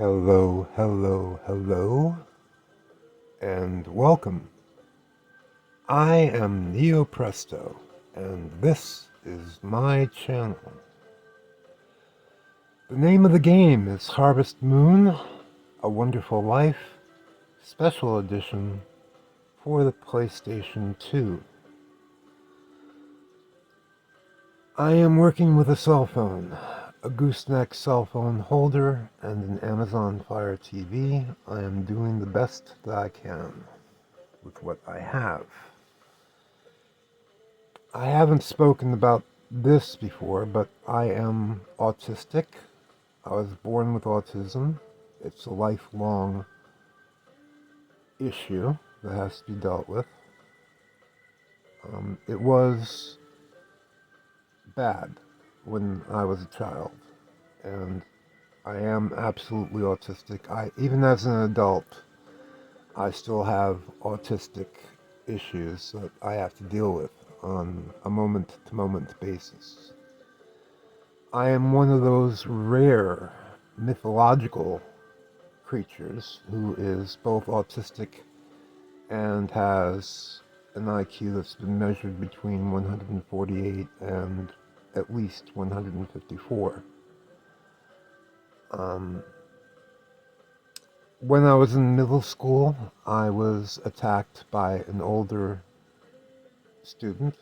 Hello, hello, hello, and welcome. I am Neo Presto, and this is my channel. The name of the game is Harvest Moon, A Wonderful Life, Special Edition for the PlayStation 2. I am working with a cell phone, a gooseneck cell phone holder, and an Amazon Fire TV. I am doing the best that I can with what I have. I haven't spoken about this before, but I am autistic. I was born with autism. It's a lifelong issue that has to be dealt with. It was bad when I was a child, and I am absolutely autistic. Even as an adult, I still have autistic issues that I have to deal with on a moment-to-moment basis. I am one of those rare mythological creatures who is both autistic and has an IQ that's been measured between 148 and at least 154. When I was in middle school, I was attacked by an older student,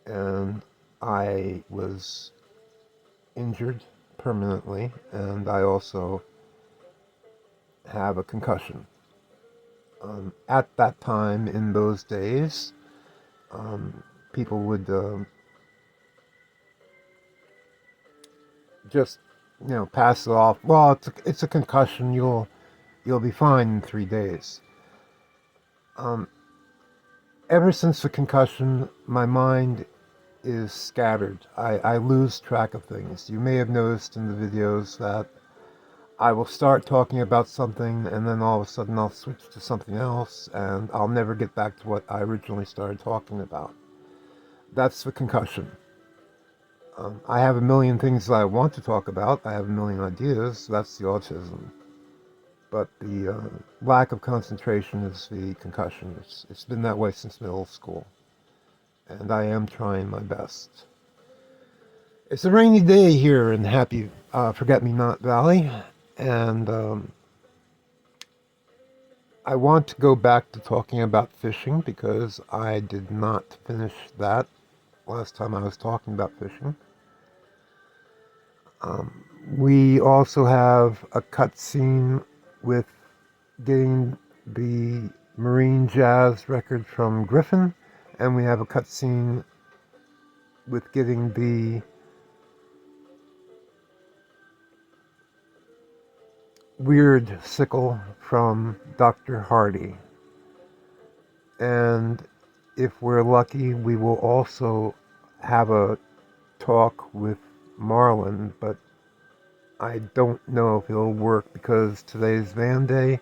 and I was injured permanently, and I also have a concussion. At that time, in those days, people would just, pass it off. Well, it's a concussion. You'll be fine in 3 days. Ever since the concussion, my mind is scattered. I lose track of things. You may have noticed in the videos that I will start talking about something and then all of a sudden I'll switch to something else and I'll never get back to what I originally started talking about. That's the concussion. I have a million things that I want to talk about. I have a million ideas. That's the autism. But the lack of concentration is the concussion. It's been that way since middle school. And I am trying my best. It's a rainy day here in happy Forget-Me-Not Valley. And I want to go back to talking about fishing because I did not finish that last time I was talking about fishing. We also have a cutscene with getting the Marine Jazz record from Griffin, and we have a cutscene with getting the Weird Sickle from Dr. Hardy. And if we're lucky, we will also have a talk with Marlin, but I don't know if it'll work because today's Van Day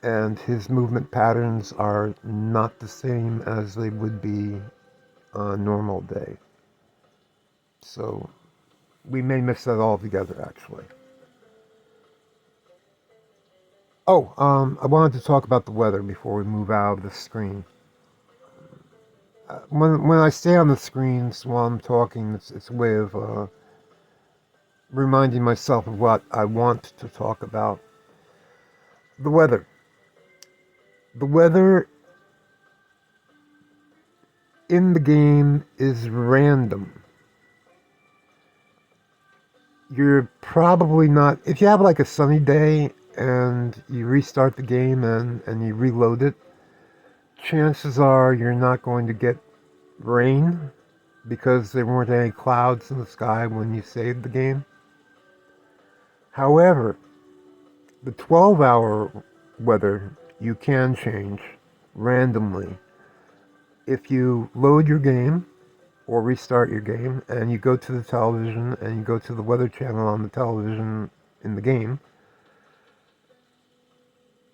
and his movement patterns are not the same as they would be on a normal day. So we may miss that altogether, actually. Oh, I wanted to talk about the weather before we move out of the screen. When I stay on the screens while I'm talking, it's a way of reminding myself of what I want to talk about. The weather. The weather in the game is random. You're probably not... If you have like a sunny day and you restart the game and you reload it, chances are you're not going to get rain because there weren't any clouds in the sky when you saved the game. However, the 12-hour weather you can change randomly. If you load your game or restart your game and you go to the television and you go to the weather channel on the television in the game,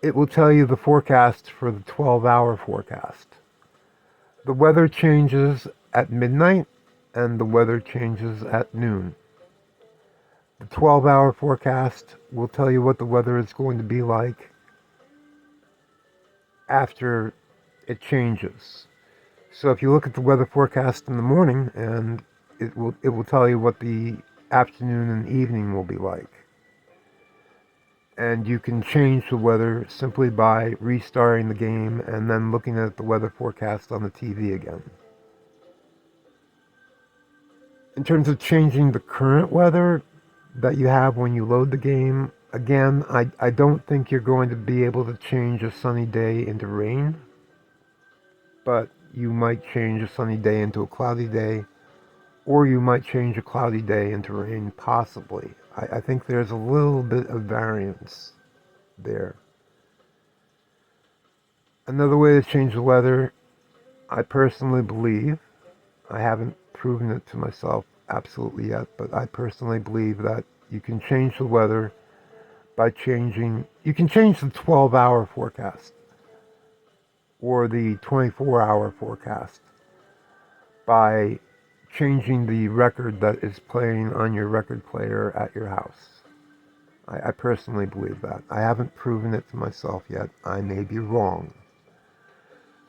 it will tell you the forecast for the 12-hour forecast. The weather changes at midnight and the weather changes at noon. The 12-hour forecast will tell you what the weather is going to be like after it changes. So if you look at the weather forecast in the morning, and it will tell you what the afternoon and evening will be like. And you can change the weather simply by restarting the game and then looking at the weather forecast on the TV again. In terms of changing the current weather that you have when you load the game, again, I don't think you're going to be able to change a sunny day into rain, but you might change a sunny day into a cloudy day, or you might change a cloudy day into rain, possibly. I think there's a little bit of variance there. Another way to change the weather, I personally believe, I haven't proven it to myself absolutely yet, but I personally believe that you can change the weather by you can change the 12-hour forecast or the 24-hour forecast by changing the record that is playing on your record player at your house. I personally believe that. I haven't proven it to myself yet. I may be wrong.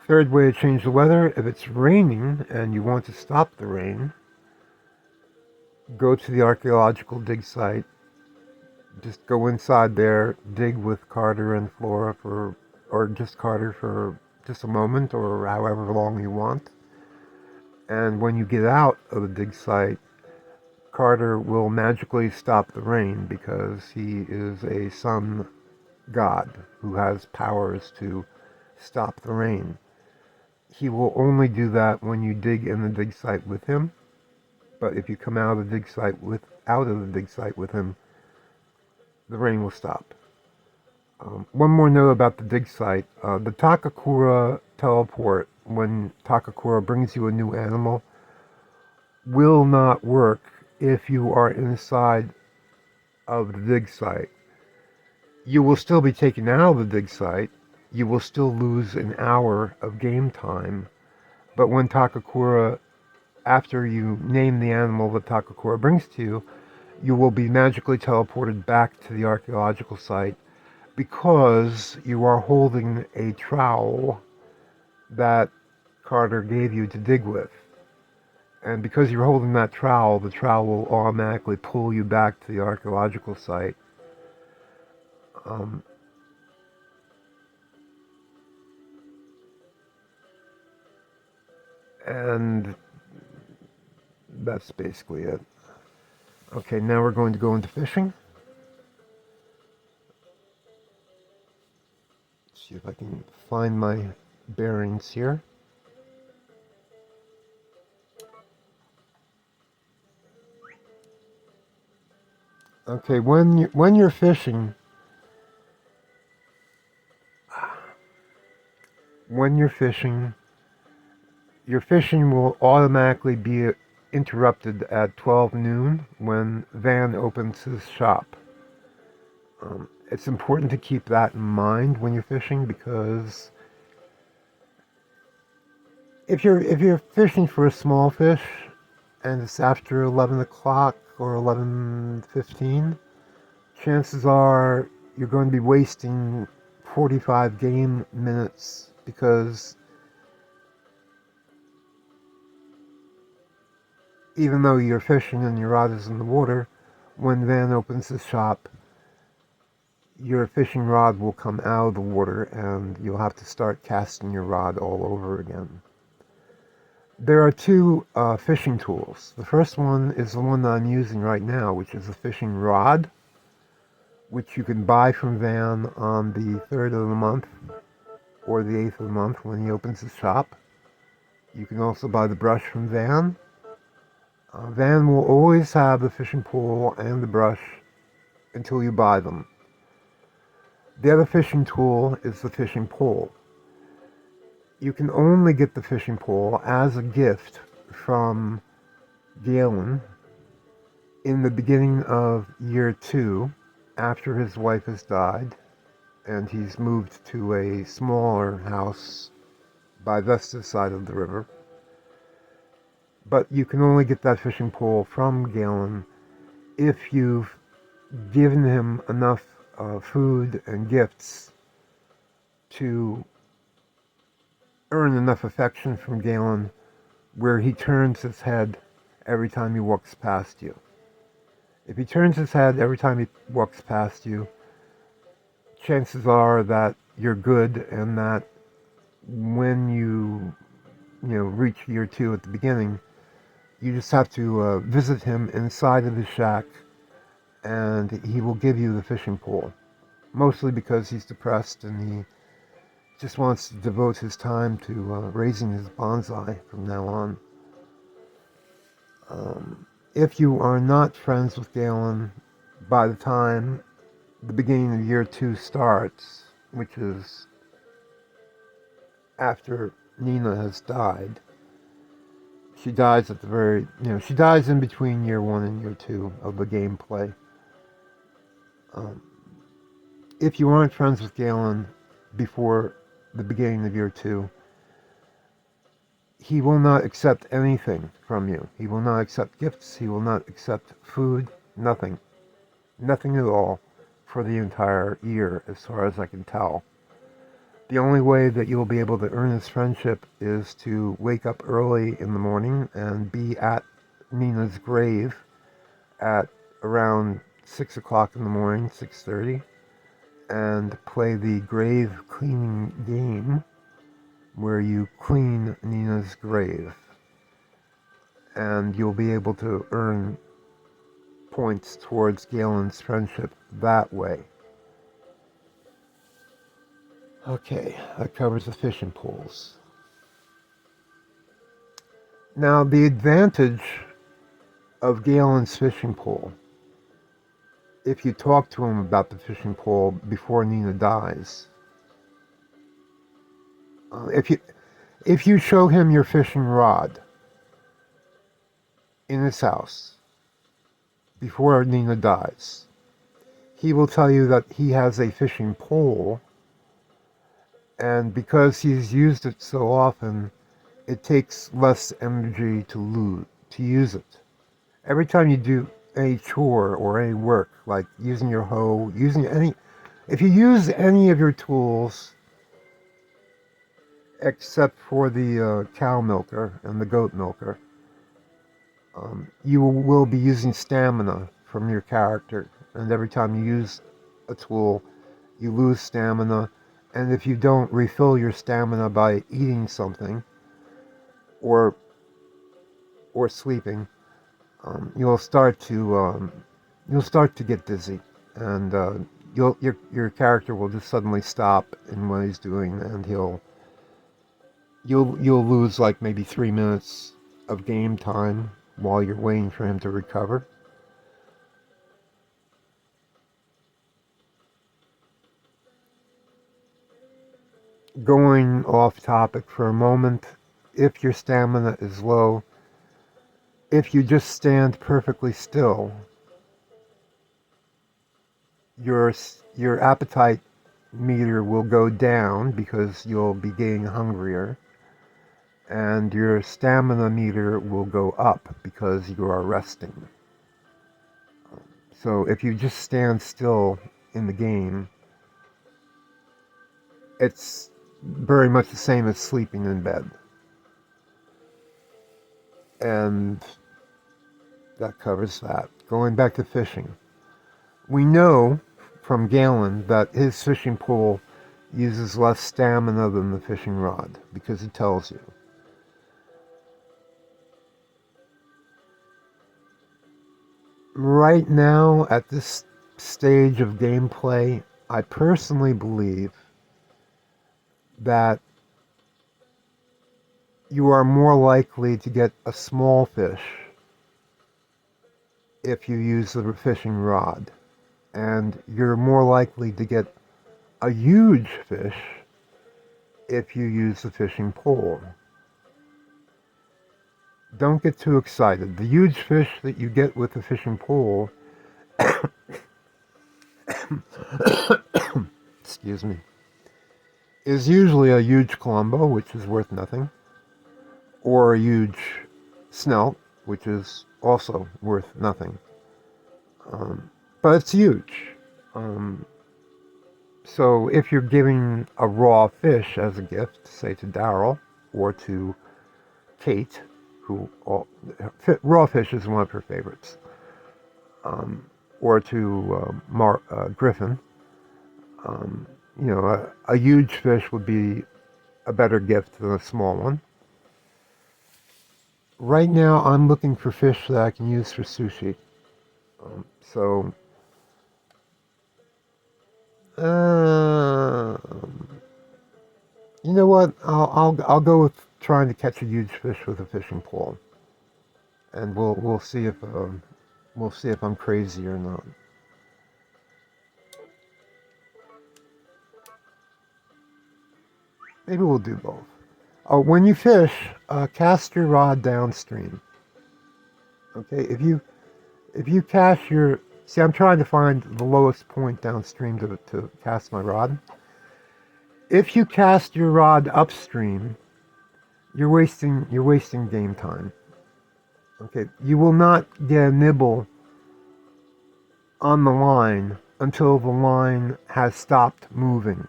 Third way to change the weather, if it's raining and you want to stop the rain, go to the archaeological dig site. Just go inside there, dig with Carter and Flora or just Carter for just a moment or however long you want. And when you get out of the dig site, Carter will magically stop the rain because he is a sun god who has powers to stop the rain. He will only do that when you dig in the dig site with him. But if you come out of the dig site with him, the rain will stop. One more note about the dig site. The Takakura teleport, when Takakura brings you a new animal, will not work if you are inside of the dig site. You will still be taken out of the dig site. You will still lose an hour of game time. But when Takakura, after you name the animal that Takakura brings to you, you will be magically teleported back to the archaeological site because you are holding a trowel that Carter gave you to dig with. And because you're holding that trowel, the trowel will automatically pull you back to the archaeological site. And that's basically it. Okay, now we're going to go into fishing. See if I can find my bearings here. Okay, when you're fishing, your fishing will automatically be interrupted at 12 noon when Van opens his shop. It's important to keep that in mind when you're fishing because if you're fishing for a small fish and it's after 11 o'clock or 11:15, chances are you're going to be wasting 45 game minutes because even though you're fishing and your rod is in the water, when Van opens his shop, your fishing rod will come out of the water and you'll have to start casting your rod all over again. There are two fishing tools. The first one is the one that I'm using right now, which is a fishing rod, which you can buy from Van on the 3rd of the month or the 8th of the month when he opens his shop. You can also buy the brush from Van. Van will always have the fishing pole and the brush until you buy them. The other fishing tool is the fishing pole. You can only get the fishing pole as a gift from Galen in the beginning of year 2 after his wife has died and he's moved to a smaller house by Vesta's side of the river. But you can only get that fishing pole from Galen if you've given him enough food and gifts to earn enough affection from Galen where he turns his head every time he walks past you. If he turns his head every time he walks past you, chances are that you're good, and that when you reach year 2 at the beginning, you just have to visit him inside of his shack, and he will give you the fishing pole. Mostly because he's depressed and he just wants to devote his time to raising his bonsai from now on. If you are not friends with Galen by the time the beginning of year 2 starts, which is after Nina has died, she dies at the she dies in between year 1 and year 2 of the gameplay. If you aren't friends with Galen before the beginning of year 2, he will not accept anything from you. He will not accept gifts. He will not accept food. Nothing. Nothing at all for the entire year, as far as I can tell. The only way that you'll be able to earn his friendship is to wake up early in the morning and be at Nina's grave at around 6 o'clock in the morning, 6:30, and play the grave cleaning game where you clean Nina's grave. And you'll be able to earn points towards Galen's friendship that way. Okay, that covers the fishing poles. Now, the advantage of Galen's fishing pole, if you talk to him about the fishing pole before Nina dies, if you show him your fishing rod in his house before Nina dies, he will tell you that he has a fishing pole, and because he's used it so often, it takes less energy to use it. Every time you do any chore or any work, like using your hoe, if you use any of your tools except for the cow milker and the goat milker, you will be using stamina from your character, and every time you use a tool, you lose stamina, and if you don't refill your stamina by eating something or sleeping, you'll start to get dizzy, and your character will just suddenly stop in what he's doing, and you'll lose like maybe 3 minutes of game time while you're waiting for him to recover. Going off topic for a moment, if your stamina is low, if you just stand perfectly still, your appetite meter will go down because you'll be getting hungrier, and your stamina meter will go up because you are resting. So if you just stand still in the game, it's very much the same as sleeping in bed. And that covers that. Going back to fishing. We know from Galen that his fishing pole uses less stamina than the fishing rod, because it tells you. Right now, at this stage of gameplay, I personally believe that you are more likely to get a small fish if you use the fishing rod, and you're more likely to get a huge fish if you use the fishing pole. Don't get too excited. The huge fish that you get with the fishing pole excuse me, is usually a huge columbo, which is worth nothing, or a huge snelt, which is also worth nothing. but it's huge. So if you're giving a raw fish as a gift, say to Daryl or to Kate, raw fish is one of her favorites, or to Griffin, a huge fish would be a better gift than a small one. Right now, I'm looking for fish that I can use for sushi. So, you know what? I'll go with trying to catch a huge fish with a fishing pole, and we'll see if I'm crazy or not. Maybe we'll do both. Oh, when you fish, cast your rod downstream. Okay, if you cast your see, I'm trying to find the lowest point downstream to cast my rod. If you cast your rod upstream, you're wasting game time. Okay, you will not get a nibble on the line until the line has stopped moving.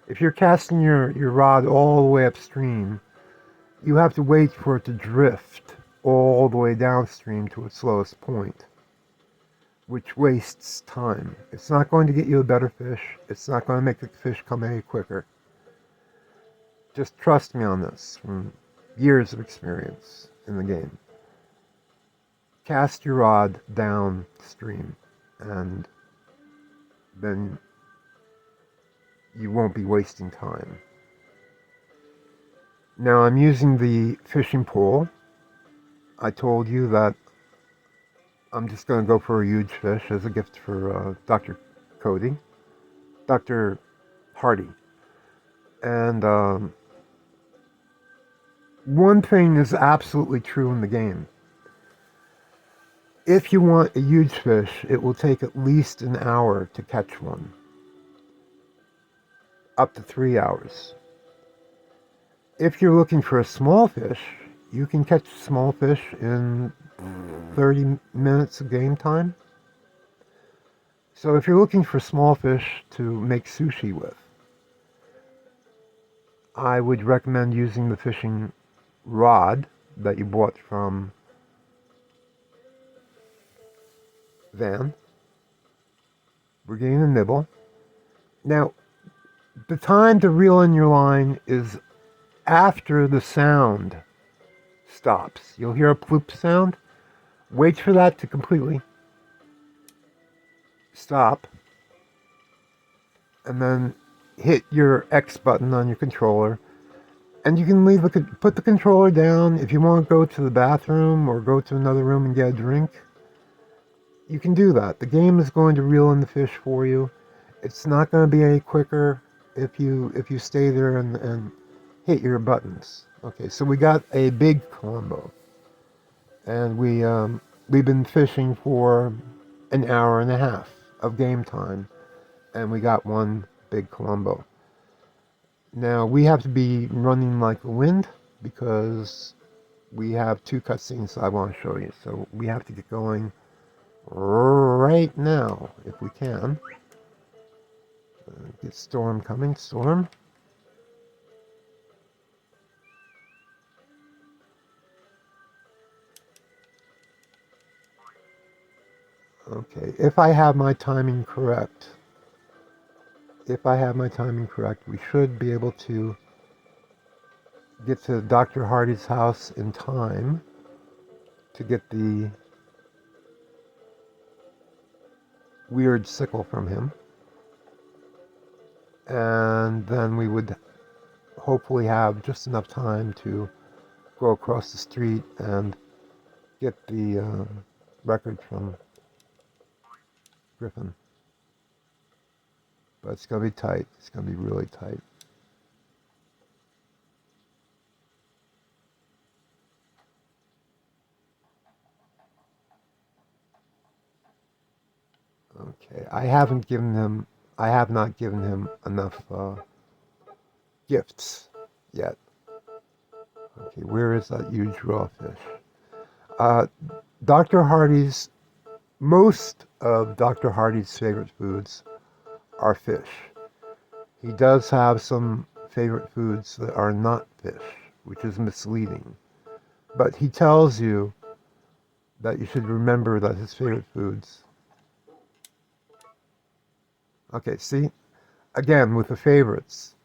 If you're casting your rod all the way upstream, you have to wait for it to drift all the way downstream to its lowest point, which wastes time. It's not going to get you a better fish. It's not going to make the fish come any quicker. Just trust me on this from years of experience in the game. Cast your rod downstream, and then you won't be wasting time. Now I'm using the fishing pole. I told you that I'm just going to go for a huge fish as a gift for Dr. Hardy. And one thing is absolutely true in the game. If you want a huge fish, it will take at least an hour to catch one. Up to 3 hours. If you're looking for a small fish, you can catch a small fish in 30 minutes of game time. So if you're looking for small fish to make sushi with, I would recommend using the fishing rod that you bought from Van. We're getting a nibble. Now, the time to reel in your line is after the sound stops. You'll hear a ploop sound. Wait for that to completely stop, and then hit your X button on your controller, and you can put the controller down. If you want to go to the bathroom or go to another room and get a drink, you can do that. The game is going to reel in the fish for you. It's not going to be any quicker if you stay there and hit your buttons. Okay, so we got a big Colombo, and we've been fishing for an hour and a half of game time, and we got one big Colombo. Now we have to be running like the wind because we have 2 cutscenes I want to show you, so we have to get going right now if we can. Get Storm coming. Storm. Okay, if I have my timing correct, we should be able to get to Dr. Hardy's house in time to get the Weird Sickle from him. And then we would hopefully have just enough time to go across the street and get the record from Griffin. But it's going to be tight. It's going to be really tight. Okay, I have not given him enough gifts yet. Okay, where is that huge raw fish? Dr. Hardy's most of Dr. Hardy's favorite foods are fish. He does have some favorite foods that are not fish, which is misleading. But he tells you that you should remember that his favorite foods. Okay, see? Again, with the favorites.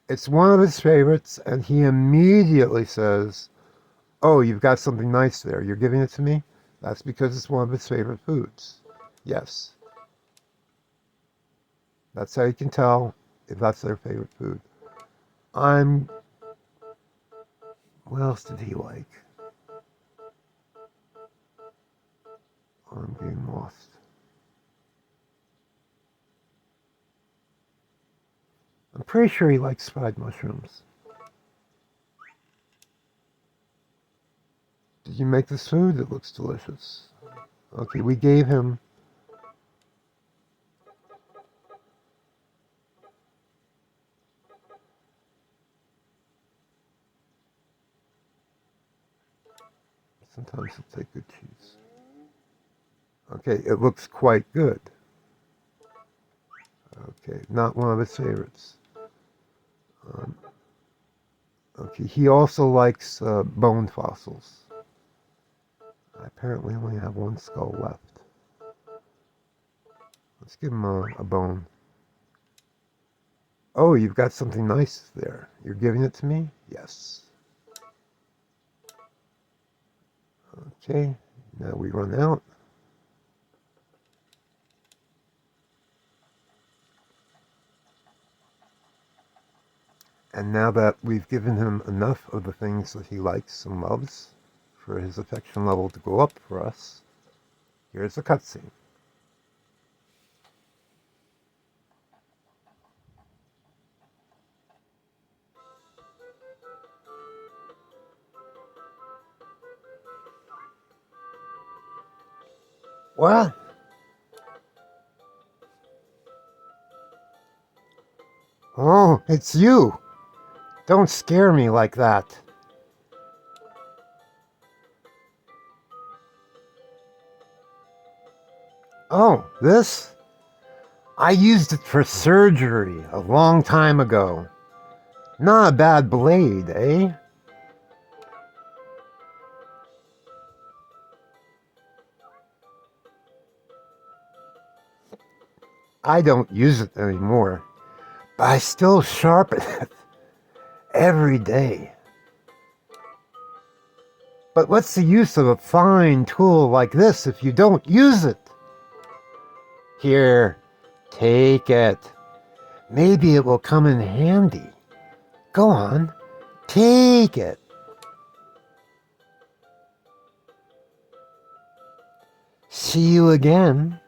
It's one of his favorites, and he immediately says, "Oh, you've got something nice there. You're giving it to me?" That's because it's one of his favorite foods. Yes. That's how you can tell if that's their favorite food. I'm... What else did he like? Oh, I'm getting lost. I'm pretty sure he likes fried mushrooms. Did you make this food? It looks delicious. Okay, we gave him... Sometimes he'll take good cheese. Okay, it looks quite good. Okay, not one of his favorites. Okay, he also likes bone fossils. I apparently only have one skull left. Let's give him a bone. Oh, you've got something nice there. You're giving it to me? Yes. Okay, now we run out. And now that we've given him enough of the things that he likes and loves for his affection level to go up for us, here's a cutscene. What? Oh, it's you! Don't scare me like that. Oh, this? I used it for surgery a long time ago. Not a bad blade, eh? I don't use it anymore, but I still sharpen it every day. But what's the use of a fine tool like this if you don't use it? Here, take it. Maybe it will come in handy. Go on, take it. See you again.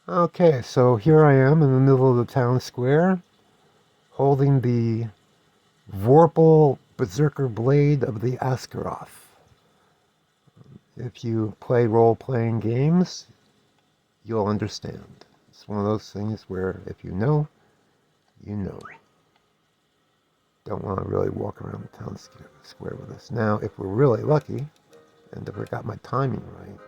Okay, so here I am in the middle of the town square, holding the Vorpal Berserker Blade of the Askaroth. If you play role-playing games, you'll understand. It's one of those things where if you know, you know. Don't want to really walk around the town square with us. Now, if we're really lucky, and if I got my timing right,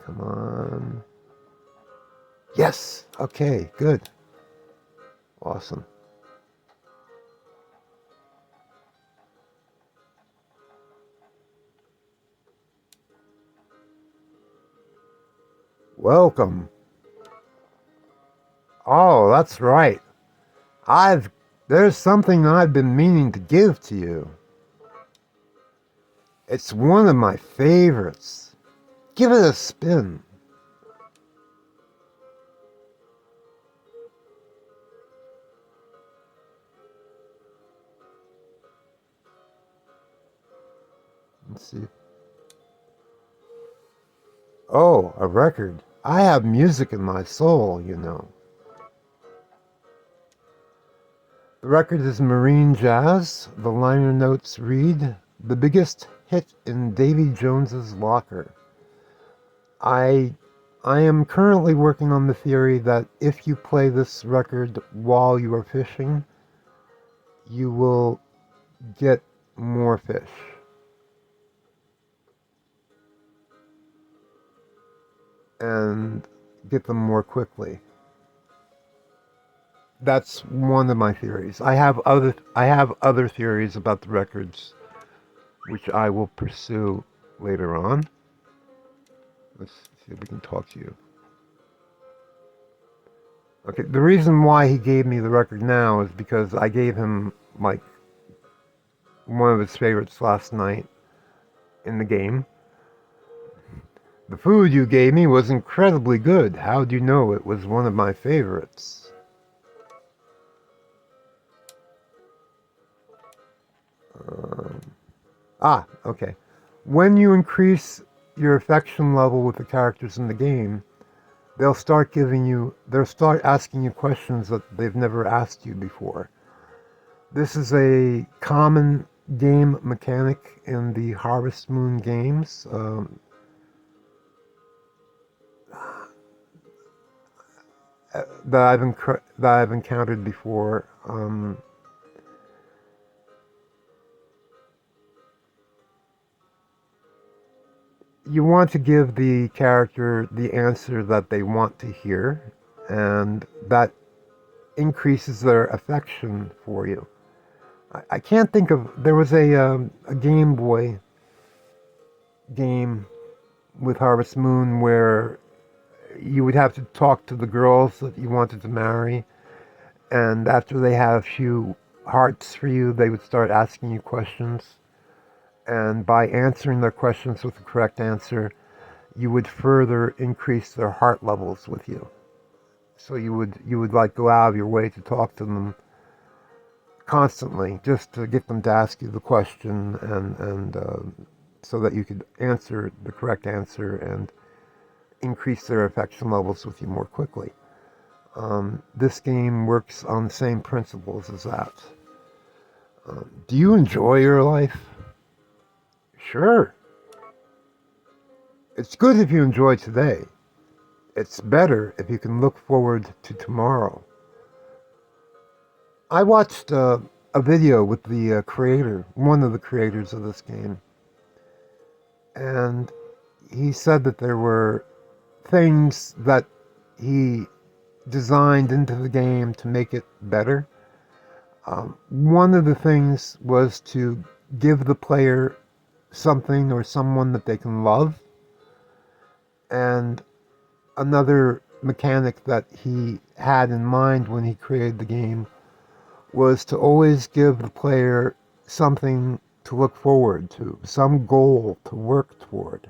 come on. Yes! Okay, good. Awesome. Welcome. Oh, that's right. There's something I've been meaning to give to you. It's one of my favorites. Give it a spin. Let's see. Oh, a record. I have music in my soul, you know. The record is Marine Jazz. The liner notes read, "The biggest hit in Davy Jones's locker." I I am currently working on the theory that if you play this record while you are fishing, you will get more fish. And get them more quickly. That's one of my theories. I have other theories about the records which I will pursue later on. Let's see if we can talk to you. Okay, the reason why he gave me the record now is because I gave him like one of his favorites last night in the game. The food you gave me was incredibly good. How'd you know it was one of my favorites? Okay. When you increase your affection level with the characters in the game, they'll start asking you questions that they've never asked you before. This is a common game mechanic in the Harvest Moon games. That I've encountered before. You want to give the character the answer that they want to hear, and that increases their affection for you. I can't think of. There was a Game Boy game with Harvest Moon where you would have to talk to the girls that you wanted to marry, and after they had a few hearts for you, they would start asking you questions. And by answering their questions with the correct answer, you would further increase their heart levels with you. So you would like go out of your way to talk to them constantly just to get them to ask you the question, and so that you could answer the correct answer and increase their affection levels with you more quickly. This game works on the same principles as that. Do you enjoy your life? Sure. It's good if you enjoy today. It's better if you can look forward to tomorrow. I watched a video with the creator, one of the creators of this game, and he said that there were things that he designed into the game to make it better. One of the things was to give the player something or someone that they can love, and another mechanic that he had in mind when he created the game was to always give the player something to look forward to, some goal to work toward,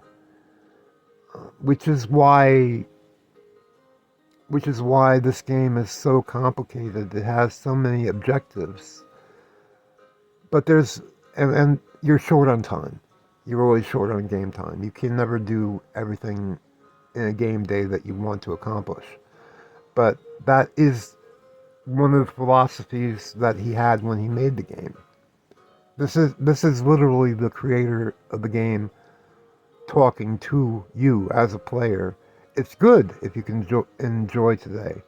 which is why this game is so complicated. It has so many objectives, but and you're short on time. You're always short on game time. You can never do everything in a game day that you want to accomplish. But that is one of the philosophies that he had when he made the game. This is literally the creator of the game talking to you as a player. It's good if you can enjoy today.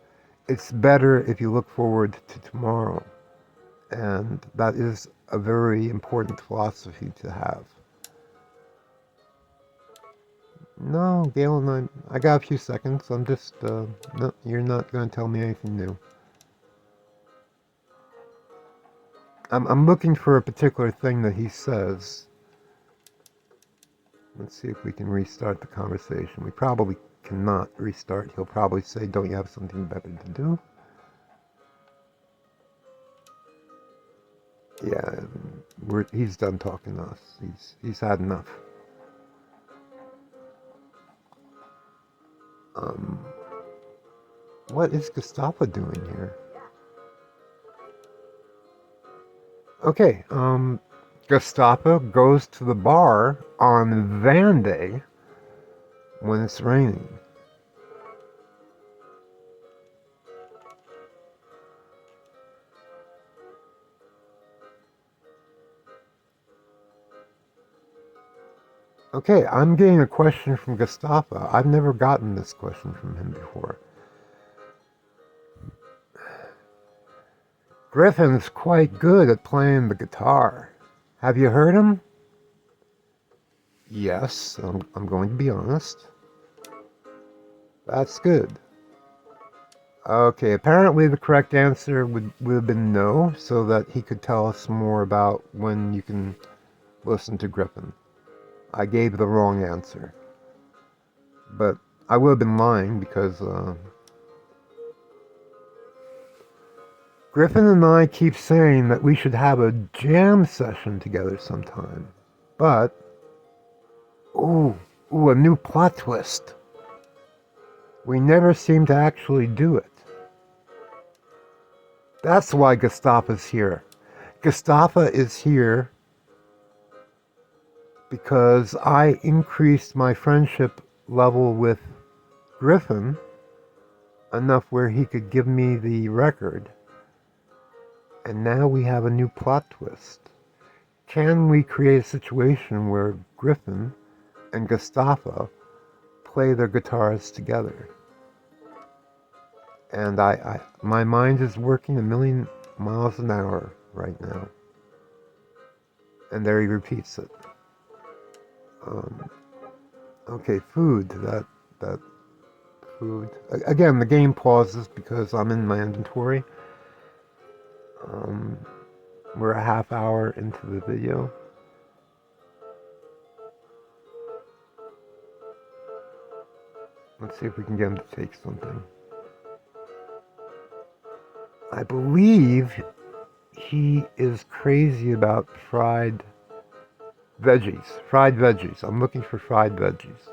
It's better if you look forward to tomorrow. And that is a very important philosophy to have. No, Galen, I got a few seconds. I'm just, no, you're not going to tell me anything new. I'm looking for a particular thing that he says. Let's see if we can restart the conversation. We probably cannot restart. He'll probably say, don't you have something better to do? Yeah, he's done talking to us. He's had enough. What is Gustavo doing here? Okay, Gustavo goes to the bar on Van Day when it's raining. Okay, I'm getting a question from Gustava. I've never gotten this question from him before. Griffin's quite good at playing the guitar. Have you heard him? Yes, I'm going to be honest. That's good. Okay, apparently the correct answer would have been no, so that he could tell us more about when you can listen to Griffin. I gave the wrong answer. But I would have been lying because Griffin and I keep saying that we should have a jam session together sometime. But, ooh, a new plot twist. We never seem to actually do it. That's why Gustava's here. Gustava is here because I increased my friendship level with Griffin enough where he could give me the record. And now we have a new plot twist. Can we create a situation where Griffin and Gustava play their guitars together? And my mind is working 1,000,000 miles an hour right now. And there he repeats it. Okay, food. That food. Again, the game pauses because I'm in my inventory. We're a half hour into the video. Let's see if we can get him to take something. I believe he is crazy about fried veggies. Fried veggies. I'm looking for fried veggies.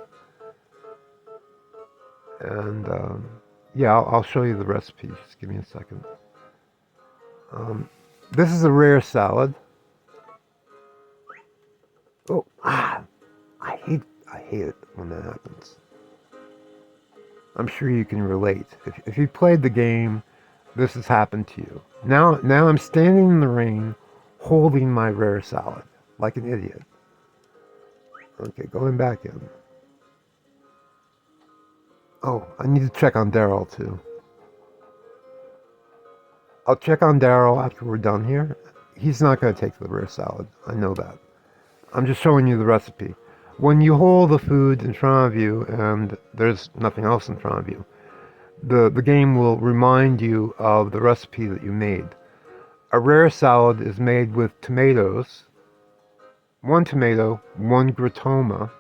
And yeah, I'll show you the recipe. Just give me a second. This is a rare salad. Oh, I hate it when that happens. I'm sure you can relate. If you played the game, this has happened to you. Now I'm standing in the rain, holding my rare salad like an idiot. Okay, going back in. Oh, I need to check on Daryl too. I'll check on Daryl after we're done here. He's not going to take the rare salad. I know that. I'm just showing you the recipe. When you hold the food in front of you and there's nothing else in front of you, the game will remind you of the recipe that you made. A rare salad is made with tomatoes, 1 tomato, 1 gratoma,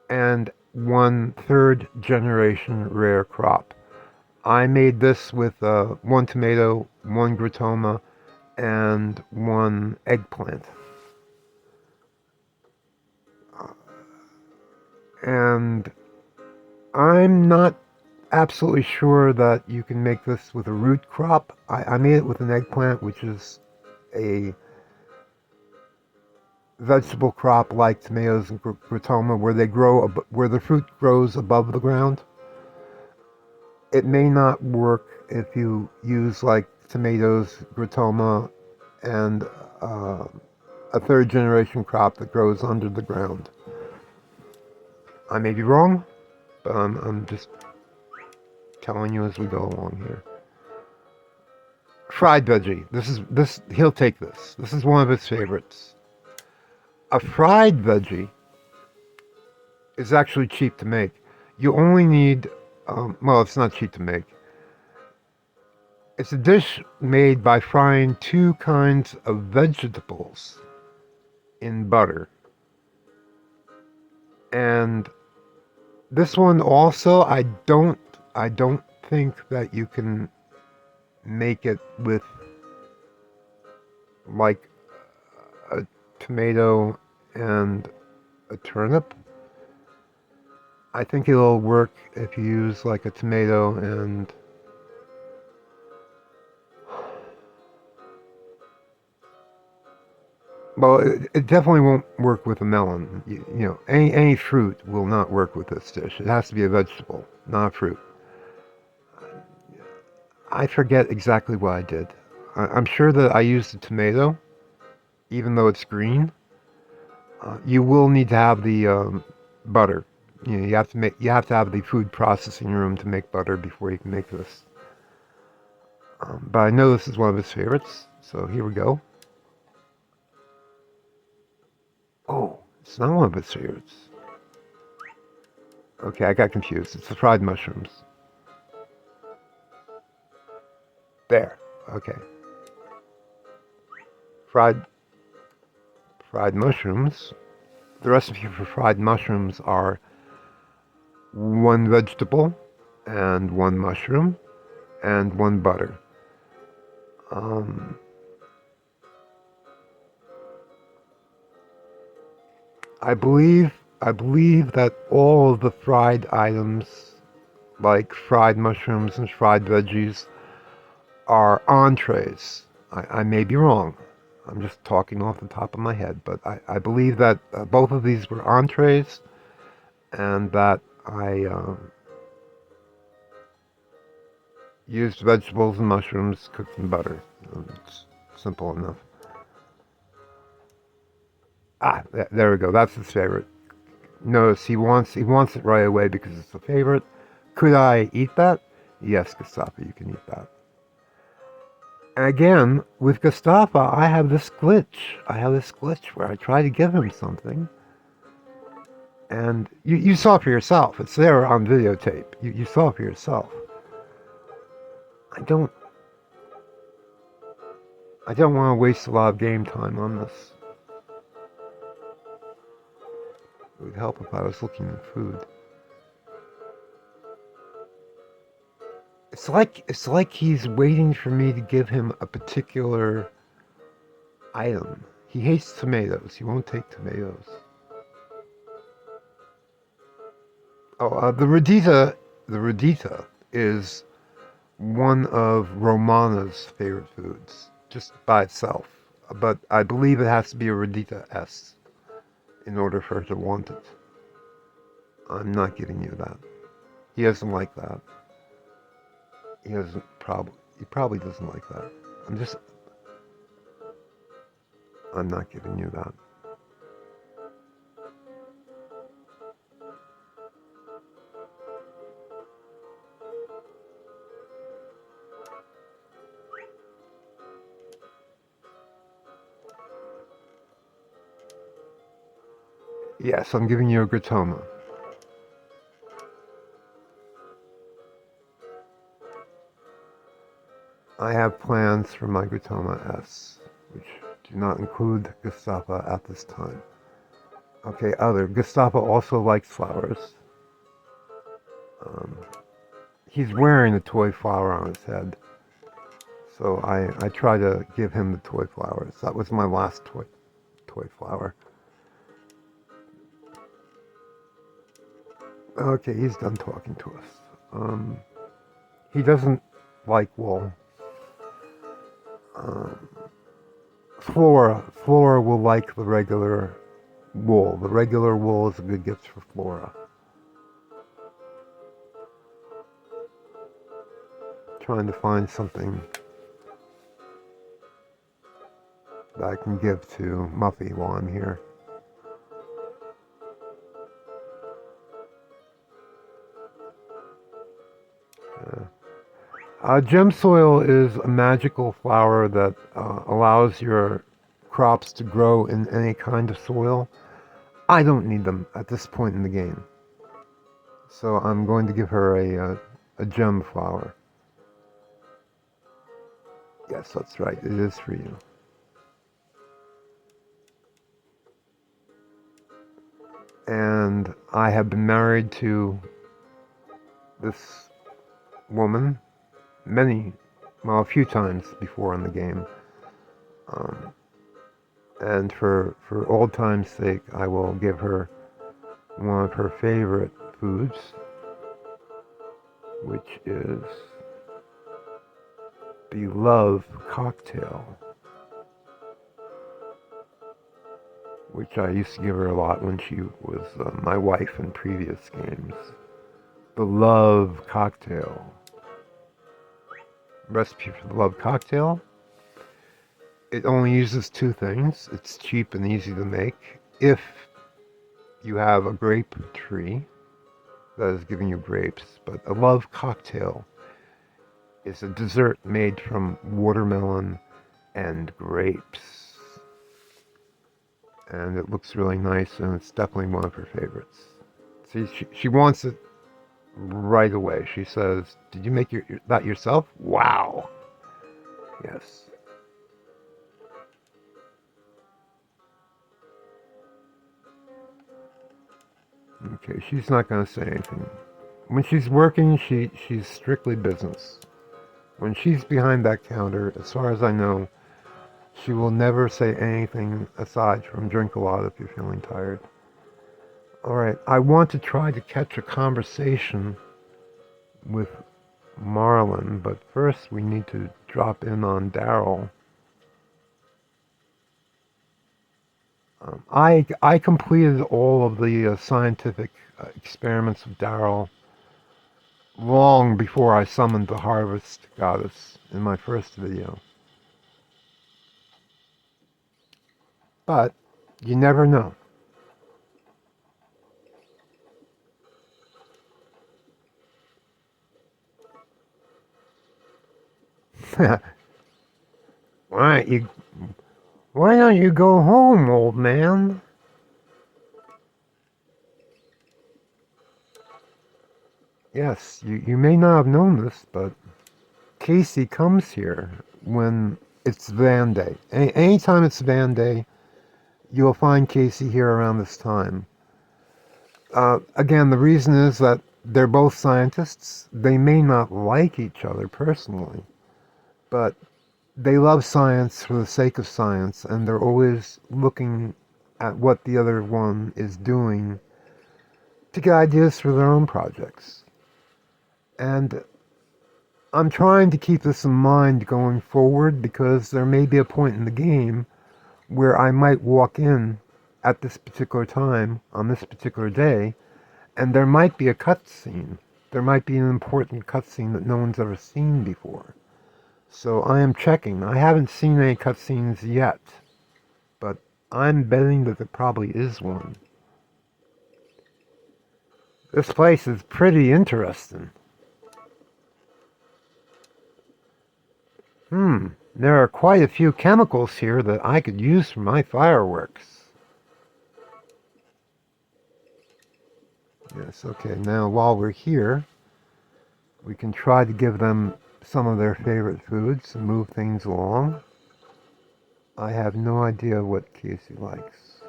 and 1 third generation rare crop. I made this with 1 tomato, 1 gratoma, and 1 eggplant. And I'm not absolutely sure that you can make this with a root crop. I made it with an eggplant, which is a vegetable crop like tomatoes and gratoma, where they grow, where the fruit grows above the ground. It may not work if you use like tomatoes, gratoma, and a third generation crop that grows under the ground. I may be wrong, but I'm just telling you as we go along here. Fried veggie. This he'll take this. This is one of his favorites. A fried veggie is actually cheap to make. You only need, well, it's not cheap to make. It's a dish made by frying 2 kinds of vegetables in butter. And this one also, I don't think that you can make it with like a tomato and a turnip. I think it'll work if you use like a tomato and well, it definitely won't work with a melon. You know, any fruit will not work with this dish. It has to be a vegetable, not a fruit. I forget exactly what I did. I'm sure that I used a tomato, even though it's green. You will need to have the butter. You know, you have to have the food processing room to make butter before you can make this. But I know this is one of his favorites, so here we go. Oh, it's not one of his favorites. Okay, I got confused. It's the fried mushrooms. There. Okay. Fried mushrooms. The recipe for fried mushrooms are one vegetable and one mushroom and one butter. Um, I believe that all of the fried items, like fried mushrooms and fried veggies, are entrees. I may be wrong. I'm just talking off the top of my head, but I believe that both of these were entrees, and that I used vegetables and mushrooms cooked in butter. It's simple enough. There we go. That's his favorite. Notice he wants it right away because it's a favorite. Could I eat that? Yes, Gustavo, you can eat that. Again, with Gustavo, I have this glitch. Where I try to give him something, and you saw for yourself. It's there on videotape. You saw for yourself. I don't want to waste a lot of game time on this. It would help if I was looking at food. It's like he's waiting for me to give him a particular item. He hates tomatoes. He won't take tomatoes. Oh, the Radita is one of Romana's favorite foods, just by itself. But I believe it has to be a Radita S in order for her to want it. I'm not giving you that. He doesn't like that. He probably doesn't like that. I'm not giving you that. Yes, I'm giving you a Gratoma. I have plans for my Gratoma S, which do not include Gustavo at this time. Okay, Gustavo also likes flowers. He's wearing a toy flower on his head, so I try to give him the toy flowers. That was my last toy flower. Okay, he's done talking to us. He doesn't like wool. Flora will like the regular wool. The regular wool is a good gift for Flora. Trying to find something that I can give to Muffy while I'm here. Gem soil is a magical flower that allows your crops to grow in any kind of soil. I don't need them at this point in the game, so I'm going to give her a gem flower. Yes, that's right. It is for you. And I have been married to this woman a few times before in the game. And for old time's sake, I will give her one of her favorite foods, which is the Love Cocktail, which I used to give her a lot when she was my wife in previous games. The Love Cocktail. Recipe for the Love Cocktail. It only uses two things. It's cheap and easy to make, if you have a grape tree that is giving you grapes, but a love cocktail is a dessert made from watermelon and grapes. And it looks really nice, and it's definitely one of her favorites. See, she wants it right away. She says, "Did you make that yourself?" Wow. Yes. Okay, she's not going to say anything. When she's working, she's strictly business. When she's behind that counter, as far as I know, she will never say anything aside from drink a lot if you're feeling tired. Alright, I want to try to catch a conversation with Marlin, but first we need to drop in on Daryl. I completed all of the scientific experiments of Daryl long before I summoned the Harvest Goddess in my first video. But you never know. Why don't you Why don't you go home, old man? Yes, you may not have known this, but Casey comes here when it's Van Day. Anytime it's Van Day, you'll find Casey here around this time. Again, the reason is that they're both scientists. They may not like each other personally, but they love science for the sake of science, and they're always looking at what the other one is doing to get ideas for their own projects. And I'm trying to keep this in mind going forward because there may be a point in the game where I might walk in at this particular time on this particular day, and there might be a cutscene. There might be an important cutscene that no one's ever seen before. So I am checking. I haven't seen any cutscenes yet, but I'm betting that there probably is one. This place is pretty interesting. There are quite a few chemicals here that I could use for my fireworks. Yes, okay, now while we're here, we can try to give them some of their favorite foods and move things along. I have no idea what Casey likes.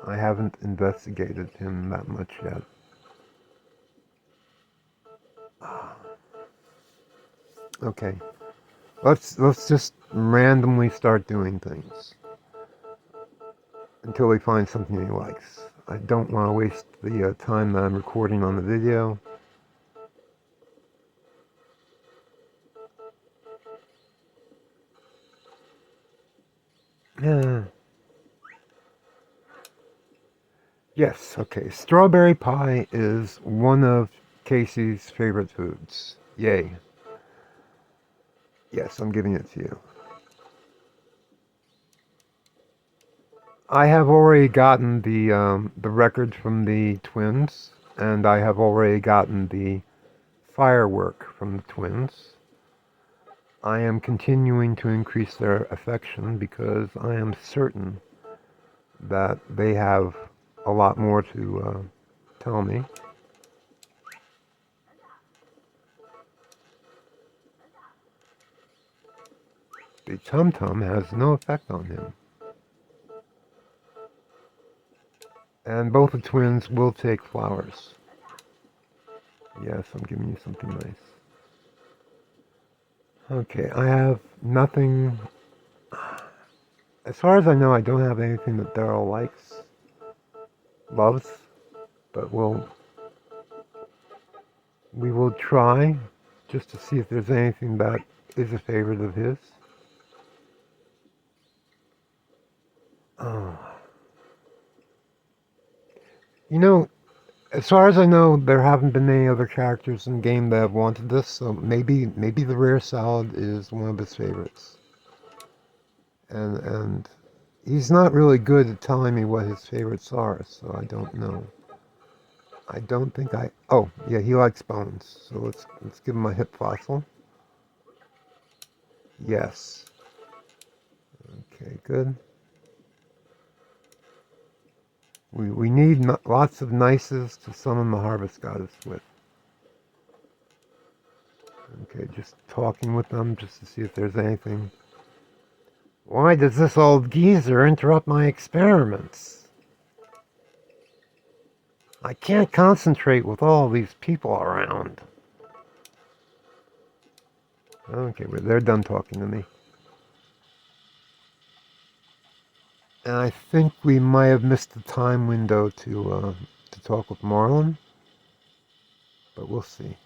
I haven't investigated him that much yet. Okay, let's just randomly start doing things until we find something he likes. I don't want to waste the time that I'm recording on the video. Yes, okay. Strawberry pie is one of Casey's favorite foods. Yay. Yes, I'm giving it to you. I have already gotten the record from the twins, and I have already gotten the firework from the twins. I am continuing to increase their affection because I am certain that they have a lot more to tell me. The tum-tum has no effect on him. And both the twins will take flowers. Yes, I'm giving you something nice. Okay, I have nothing. As far as I know, I don't have anything that Daryl likes, loves, but we will try just to see if there's anything that is a favorite of his. Oh. You know, as far as I know, there haven't been any other characters in the game that have wanted this, so maybe the rare salad is one of his favorites. And He's not really good at telling me what his favorites are, so I don't know. I don't think I... Oh, yeah, he likes bones. So let's give him a hip fossil. Yes. Okay, good. We need lots of nices to summon the harvest goddess with. Okay, just talking with them just to see if there's anything. Why does this old geezer interrupt my experiments? I can't concentrate with all these people around. Okay, well, they're done talking to me. And I think we might have missed the time window to talk with Marlon, but we'll see.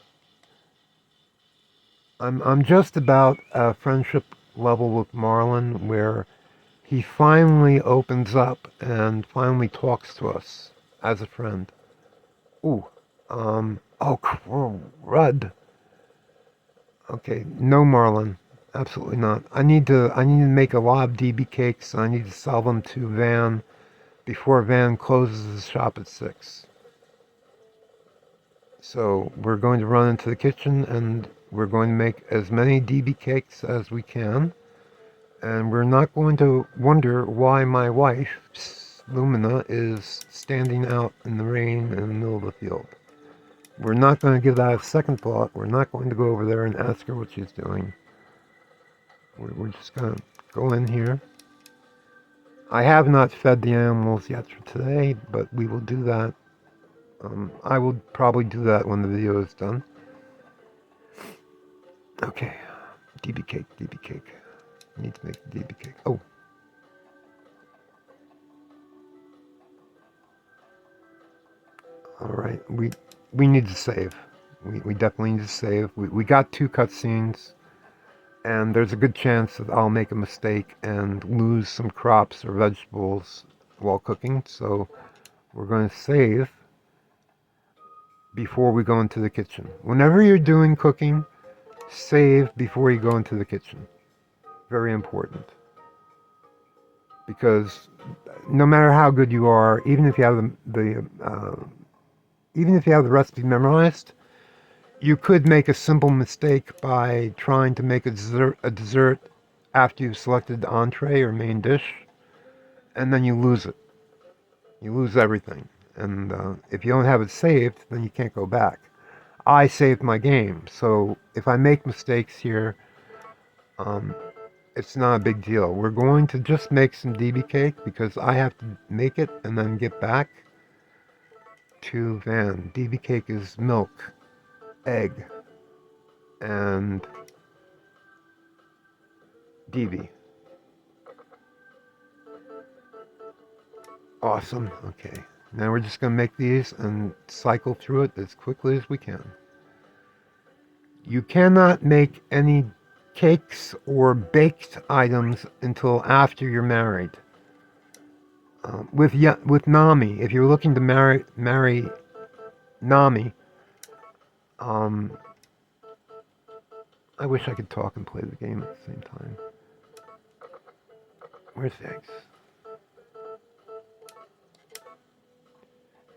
I'm just about a friendship level with Marlon where he finally opens up and finally talks to us as a friend. Ooh, oh, crud. Okay, no Marlin, absolutely not. I need to make a lot of DB cakes. I need to sell them to Van before Van closes the shop at 6. So we're going to run into the kitchen and we're going to make as many DB cakes as we can. And we're not going to wonder why my wife, Lumina, is standing out in the rain in the middle of the field. We're not going to give that a second thought. We're not going to go over there and ask her what she's doing. We're just going to go in here. I have not fed the animals yet for today, but we will do that. I will probably do that when the video is done. Okay. DB cake, DB cake. I need to make the DB cake. Oh. Alright, we need to save. We definitely need to save. We got 2 cutscenes, and there's a good chance that I'll make a mistake and lose some crops or vegetables while cooking, so we're going to save before we go into the kitchen. Whenever you're doing cooking, save before you go into the kitchen. Very important. Because no matter how good you are, even if you have the recipe memorized, you could make a simple mistake by trying to make a dessert after you've selected the entree or main dish, and then you lose it. You lose everything. And if you don't have it saved, then you can't go back. I saved my game, so if I make mistakes here, it's not a big deal. We're going to just make some DB cake because I have to make it and then get back to Van. DB cake is milk, egg, and DB. Awesome. Okay. Now we're just going to make these and cycle through it as quickly as we can. You cannot make any cakes or baked items until after you're married. With Nami, if you're looking to marry Nami, I wish I could talk and play the game at the same time. Where's the eggs?